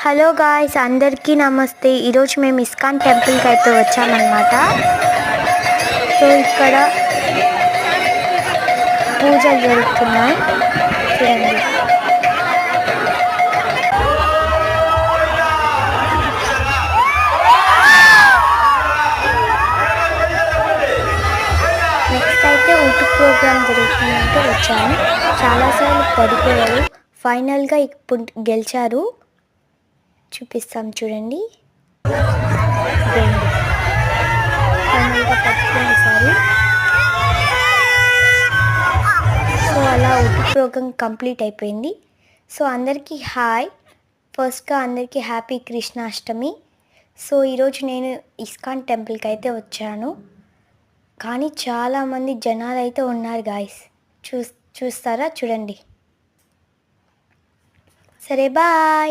Hello guys, అందరికీ నమస్తే. ఈరోజు మేము ఇస్కాన్ టెంపుల్కి అయితే వచ్చామన్నమాట. సో ఇక్కడ పూజలు జరుగుతున్నాయి, చూడండి. నెక్స్ట్ అయితే ఊటు ప్రోగ్రామ్ జరుగుతుందంటే వచ్చాను. చాలాసార్లు పడిపోయారు, ఫైనల్గా ఇప్పుడు గెలిచారు. చూపిస్తాం చూడండి. ఫైనల్గా పట్టుకునేసారు. సో అలా ఊటు ప్రోగ్రామ్ కంప్లీట్ అయిపోయింది. సో అందరికీ హాయ్. ఫస్ట్గా అందరికీ హ్యాపీ కృష్ణాష్టమి. సో ఈరోజు నేను ఇస్కాన్ టెంపుల్కి అయితే వచ్చాను, కానీ చాలామంది జనాలు అయితే ఉన్నారు గాయస్. చూస్తారా, చూడండి. సరే, బాయ్.